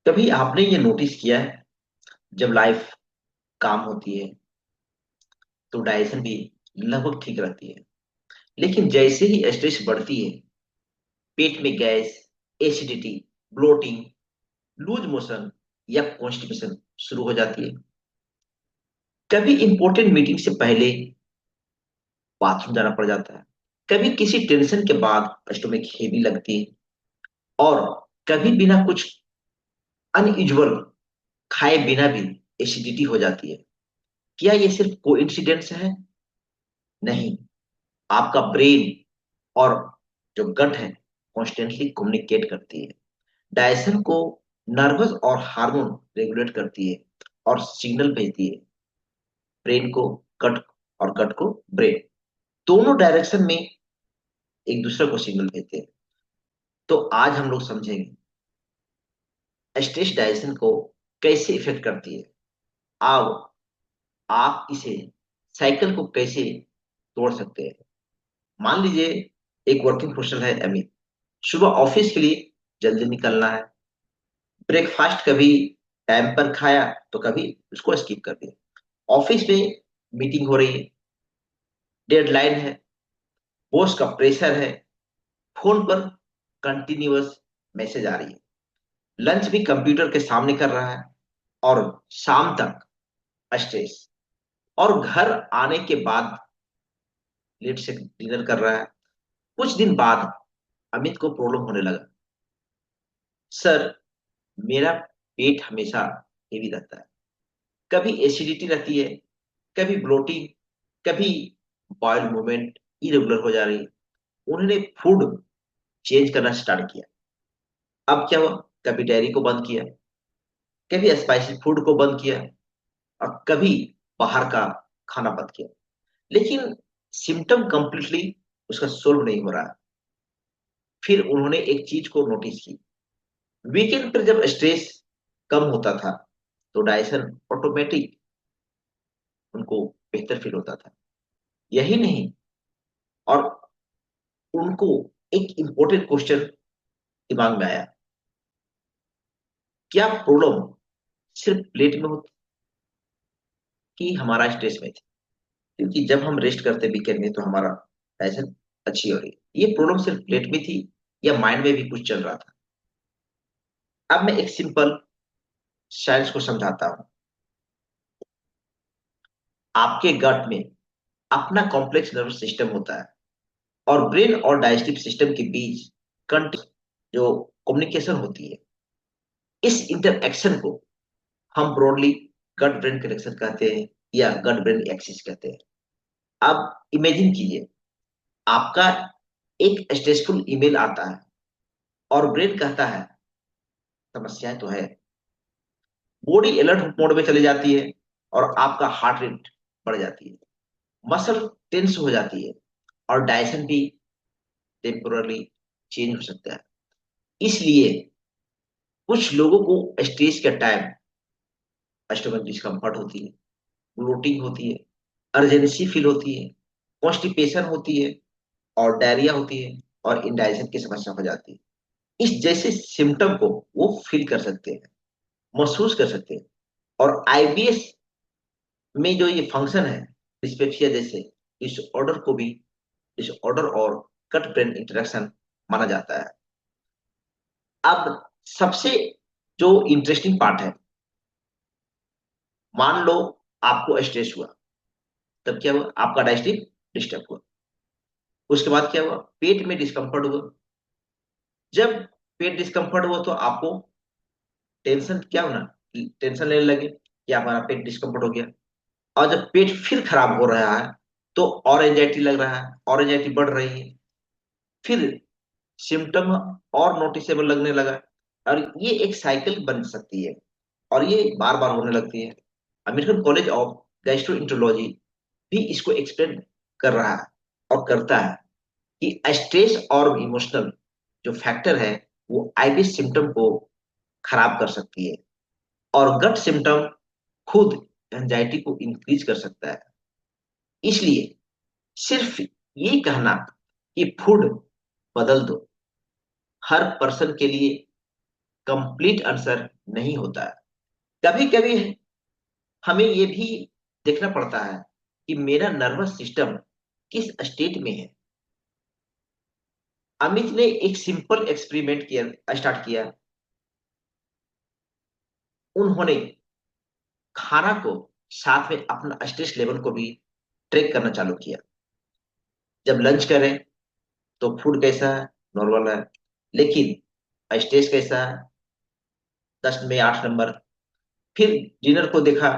कभी आपने ये नोटिस किया है, जब लाइफ काम होती है तो डाइजेशन भी लगभग ठीक रहती है। लेकिन जैसे ही स्ट्रेस बढ़ती है, पेट में gas, acidity, bloating, loose motion या कॉन्स्टिपेशन शुरू हो जाती है। कभी इंपॉर्टेंट मीटिंग से पहले बाथरूम जाना पड़ जाता है। कभी किसी टेंशन के बाद स्टोमक हेवी लगती है। और कभी बिना कुछ अनयूजुअल खाए बिना भी एसिडिटी हो जाती है। क्या ये सिर्फ कोइंसिडेंस है? नहीं, आपका ब्रेन और जो गट है कॉन्स्टेंटली कम्युनिकेट करती है। डायजेशन को नर्वस और हार्मोन रेगुलेट करती है और सिग्नल भेजती है ब्रेन को गट, और गट को ब्रेन। दोनों डायरेक्शन में एक दूसरे को सिग्नल भेजते हैं। तो आज हम लोग समझेंगे स्ट्रेस डायजेशन को कैसे इफेक्ट करती है। आओ, आप इसे साइकिल को कैसे तोड़ सकते हैं। मान लीजिए एक वर्किंग प्रोफेशनल है अमित। सुबह ऑफिस के लिए जल्दी निकलना है। ब्रेकफास्ट कभी टाइम पर खाया तो कभी उसको स्किप कर दिया। ऑफिस में मीटिंग हो रही है, डेडलाइन है, बॉस का प्रेशर है, फोन पर कंटिन्यूअस मैसेज आ रही है, लंच भी कंप्यूटर के सामने कर रहा है, और शाम तक स्ट्रेस। और घर आने के बाद लेट से डिनर कर रहा है। कुछ दिन बाद अमित को प्रॉब्लम होने लगा। सर, मेरा पेट हमेशा हेवी रहता है, कभी एसिडिटी रहती है, कभी ब्लोटिंग, कभी बॉयल मूवमेंट इरेगुलर हो जा रही है। उन्होंने फूड चेंज करना स्टार्ट किया। अब क्या हुआ? कभी डेयरी को बंद किया, कभी स्पाइसी फूड को बंद किया, और कभी बाहर का खाना बंद किया। लेकिन सिम्टम कंप्लीटली उसका सोल्व नहीं हो रहा। फिर उन्होंने एक चीज को नोटिस की। वीकेंड पर जब स्ट्रेस कम होता था तो डाइजेशन ऑटोमेटिक उनको बेहतर फील होता था। यही नहीं, और उनको एक इंपॉर्टेंट क्वेश्चन दिमाग में आया। क्या प्रॉब्लम सिर्फ प्लेट में होती कि हमारा स्ट्रेस में थी? क्योंकि जब हम रेस्ट करते वीकेंड में तो हमारा डाइजेशन अच्छी हो रही है। ये प्रॉब्लम सिर्फ प्लेट में थी या माइंड में भी कुछ चल रहा था? अब मैं एक सिंपल साइंस को समझाता हूँ। आपके गट में अपना कॉम्प्लेक्स नर्वस सिस्टम होता है, और ब्रेन और डाइजेस्टिव सिस्टम के बीच जो कम्युनिकेशन होती है, इस इंटरएक्शन को हम ब्रॉडली गट ब्रेन कनेक्शन कहते हैं या गट ब्रेन एक्सिस कहते हैं। अब इमेजिन कीजिए, आपका एक स्ट्रेसफुल ईमेल आता है और ब्रेन कहता है समस्याएं तो है। बॉडी अलर्ट मोड में चली जाती है और आपका हार्ट रेट बढ़ जाती है, मसल टेंस हो जाती है, और डायजेशन भी टेम्पोरली चेंज हो सकता है। इसलिए कुछ लोगों को स्ट्रेस के टाइम स्टमक डिस्कम्फर्ट होती है, ब्लोटिंग होती है, अर्जेंसी फील होती है, कॉन्स्टिपेशन होती है, और डायरिया होती है, और इंडाइजेशन की समस्या हो जाती है। इस जैसे सिम्टम को वो फील कर सकते हैं, महसूस कर सकते हैं। और आईबीएस में जो ये फंक्शन है, डिस्पेप्सिया जैसे डिसऑर्डर को भी डिसऑर्डर और कट ब्रेन इंटरेक्शन माना जाता है। अब सबसे जो इंटरेस्टिंग पार्ट है, मान लो आपको स्ट्रेस हुआ, तब क्या हुआ? आपका डाइजेस्टिव डिस्टर्ब हुआ। उसके बाद क्या हुआ? पेट में डिस्कम्फर्ट हुआ। जब पेट डिस्कम्फर्ट हुआ तो आपको टेंशन क्या होना, टेंशन लेने लगे कि हमारा पेट डिस्कम्फर्ट हो गया। और जब पेट फिर खराब हो रहा है तो और एंजाइटी लग रहा है, और एंजाइटी बढ़ रही है। फिर सिम्टम और नोटिसेबल लगने लगा, और ये एक साइकिल बन सकती है, और ये बार बार होने लगती है। अमेरिकन कॉलेज ऑफ गैस्ट्रोइंटरोलॉजी भी इसको एक्सप्लेन कर रहा है और करता है कि स्ट्रेस और इमोशनल जो फैक्टर है वो आईबीएस सिम्टम को खराब कर सकती है, और गट सिम्टम खुद एंजाइटी को इंक्रीज कर सकता है। इसलिए सिर्फ ये कहना कि फूड बदल दो हर पर्सन के लिए कंप्लीट आंसर नहीं होता है। कभी कभी हमें ये भी देखना पड़ता है कि मेरा नर्वस सिस्टम किस स्टेट में है। अमित ने एक सिंपल एक्सपेरिमेंट किया, स्टार्ट किया। उन्होंने खाना को साथ में अपना स्ट्रेस लेवल को भी ट्रैक करना चालू किया। जब लंच करें तो फूड कैसा है, नॉर्मल है, लेकिन स्ट्रेस कैसा है, 10 में 8 नंबर। फिर डिनर को देखा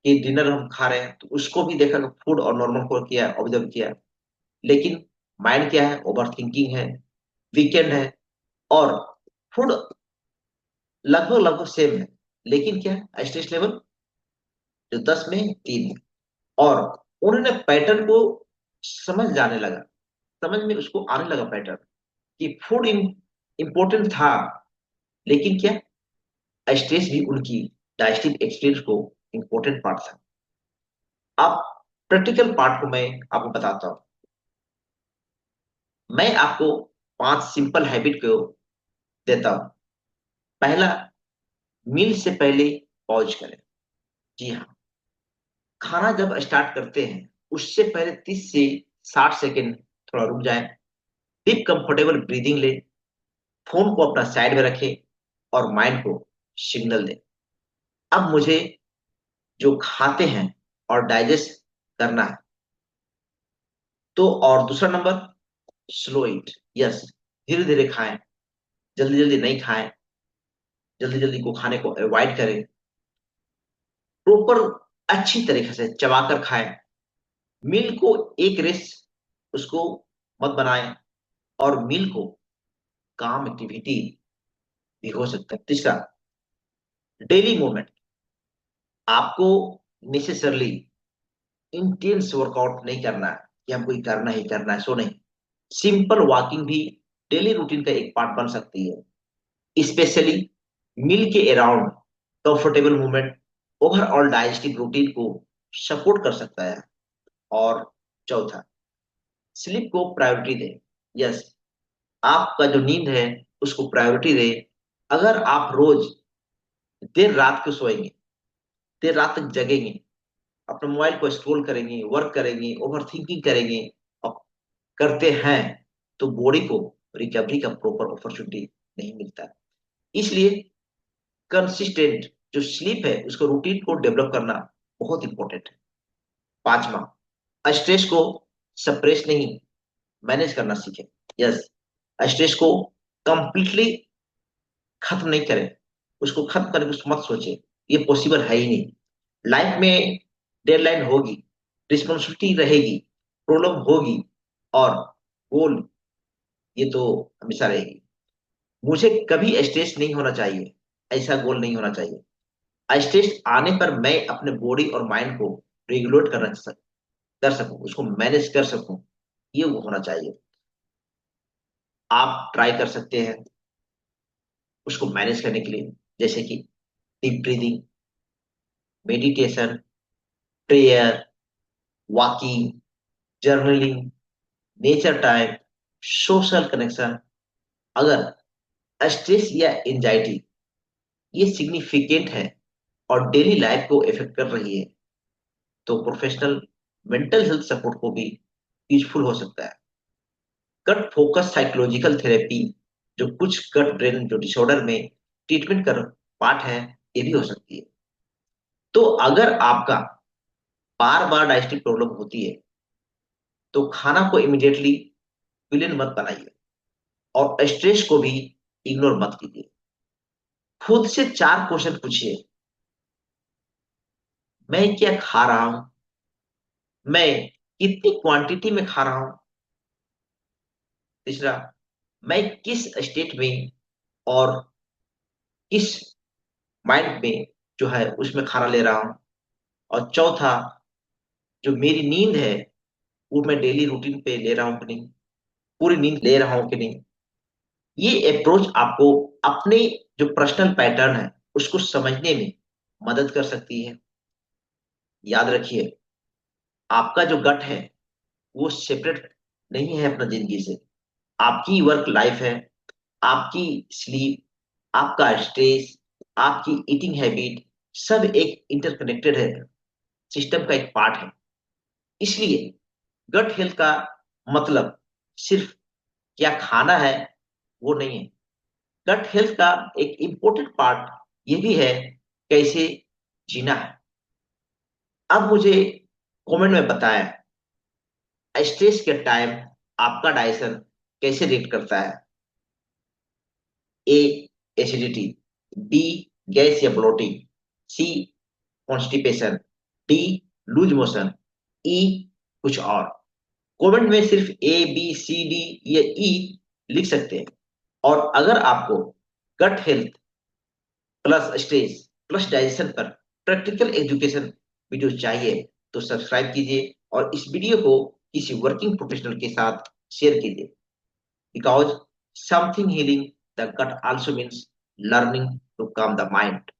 कि डिनर हम खा रहे हैं तो उसको भी देखा कि फूड और नॉर्मल को किया, ऑब्जर्व किया, लेकिन माइंड क्या है, ओवर थिंकिंग है, वीकेंड है, और फूड लगभग लगभग सेम है, लेकिन क्या है, स्ट्रेस लेवल जो 10 में 3 है। और उन्होंने पैटर्न को समझ जाने लगा, समझ में उसको आने लगा पैटर्न, कि फूड इंपॉर्टेंट था, लेकिन क्या, स्ट्रेस भी उनकी डाइजेस्टिव एक्सपीरियंस को इंपॉर्टेंट पार्ट था। अब प्रैक्टिकल पार्ट को मैं आपको बताता हूँ। मैं आपको 5 सिंपल हैबिट को देता हूँ। पहला, मील से पहले पॉज करें। जी हाँ, खाना जब स्टार्ट करते हैं उससे पहले 30 से 60 सेकेंड थोड़ा रुक जाए, डीप कंफर्टेबल ब्रीदिंग ले, फोन को अपना साइड में रखें और माइंड को सिग्नल दें, अब मुझे जो खाते हैं और डाइजेस्ट करना है। तो और दूसरा नंबर, स्लो इट। यस, धीरे धीरे खाएं, जल्दी जल्दी नहीं खाएं, जल्दी जल्दी को खाने को अवॉइड करें, प्रॉपर अच्छी तरीके से चबाकर खाएं। मील को एक रेस उसको मत बनाएं, और मील को काम एक्टिविटी भी हो सकता है। तीसरा, डेली मूवमेंट। आपको नेसेसरली इंटेंस वर्कआउट नहीं करना है कि हमको ये करना ही करना है, सो नहीं। सिंपल वॉकिंग भी डेली रूटीन का एक पार्ट बन सकती है, स्पेशली मील के around. Comfortable movement overall digestive routine को सपोर्ट कर सकता है। और चौथा, स्लीप को प्रायोरिटी दें। यस, आपका जो नींद है उसको प्रायोरिटी दें। अगर आप रोज देर रात को सोएंगे, देर रात तक जगेंगे, अपने मोबाइल को स्क्रॉल करेंगे, वर्क करेंगे, ओवर थिंकिंग करेंगे और करते हैं, तो बॉडी को रिकवरी का प्रॉपर अपॉर्चुनिटी नहीं मिलता है। इसलिए कंसिस्टेंट जो स्लीप है उसको रूटीन को डेवलप करना बहुत इंपॉर्टेंट है। पांचवा, स्ट्रेस को सप्रेस नहीं, मैनेज करना सीखें। यस, स्ट्रेस को कंप्लीटली खत्म नहीं करें, उसको खत्म करने की उसको मत सोचें, ये पॉसिबल है ही नहीं। लाइफ में डेडलाइन होगी, रिस्पॉन्सिबिलिटी रहेगी, प्रॉब्लम होगी, और गोल ये तो हमेशा रहेगी। मुझे कभी स्ट्रेस नहीं होना चाहिए, ऐसा गोल नहीं होना चाहिए। स्ट्रेस आने पर मैं अपने बॉडी और माइंड को रेगुलेट कर सकूं, उसको मैनेज कर सकूं, ये वो होना चाहिए। आप ट्राई कर सकते हैं उसको मैनेज करने के लिए, जैसे कि deep breathing, meditation, prayer, walking, journaling, nature time, social connection. अगर स्ट्रेस या एंजाइटी ये सिग्निफिकेंट है और डेली लाइफ को इफेक्ट कर रही है, तो प्रोफेशनल मेंटल हेल्थ सपोर्ट को भी यूजफुल हो सकता है। गट फोकस साइकोलॉजिकल थेरेपी, जो कुछ गट ब्रेन जो डिसऑर्डर में ट्रीटमेंट कर पार्ट है, ये भी हो सकती है। तो अगर आपका बार बार डाइजेस्टिव प्रॉब्लम होती है तो खाना को इमिडिएटली विलेन मत बनाइए, और स्ट्रेस को भी इग्नोर मत कीजिए। खुद से 4 क्वेश्चन पूछिए। मैं क्या खा रहा हूं, मैं कितनी क्वांटिटी में खा रहा हूं। तीसरा, मैं किस स्टेट में और किस माइंड में जो है उसमें खाना ले रहा हूं। और चौथा, जो मेरी नींद है वो मैं डेली रूटीन पे ले रहा हूं कि नहीं, पूरी नींद ले रहा हूं कि नहीं। ये अप्रोच आपको अपने जो पर्सनल पैटर्न है उसको समझने में मदद कर सकती है। याद रखिए, आपका जो गट है वो सेपरेट नहीं है अपना जिंदगी से। आपकी वर्क लाइफ है, आपकी स्लीप, आपका स्ट्रेस, आपकी ईटिंग हैबिट, सब एक इंटरकनेक्टेड है, सिस्टम का एक पार्ट है। इसलिए गट हेल्थ का मतलब सिर्फ क्या खाना है वो नहीं है। गट हेल्थ का एक इंपॉर्टेंट पार्ट ये भी है कैसे जीना है। अब मुझे कमेंट में बताएं, स्ट्रेस के टाइम आपका डाइजेशन कैसे रिएक्ट करता है। ए एसिडिटी, बी गैस या ब्लोटिंग, सी कॉन्स्टिपेशन, डी लूज मोशन, ई कुछ और। कमेंट में सिर्फ ए बी सी डी या ई लिख सकते हैं। और अगर आपको gut health plus stress plus digestion पर प्रैक्टिकल एजुकेशन वीडियो चाहिए तो सब्सक्राइब कीजिए और इस वीडियो को किसी वर्किंग प्रोफेशनल के साथ शेयर कीजिए, because something healing the gut also means learning to calm the mind.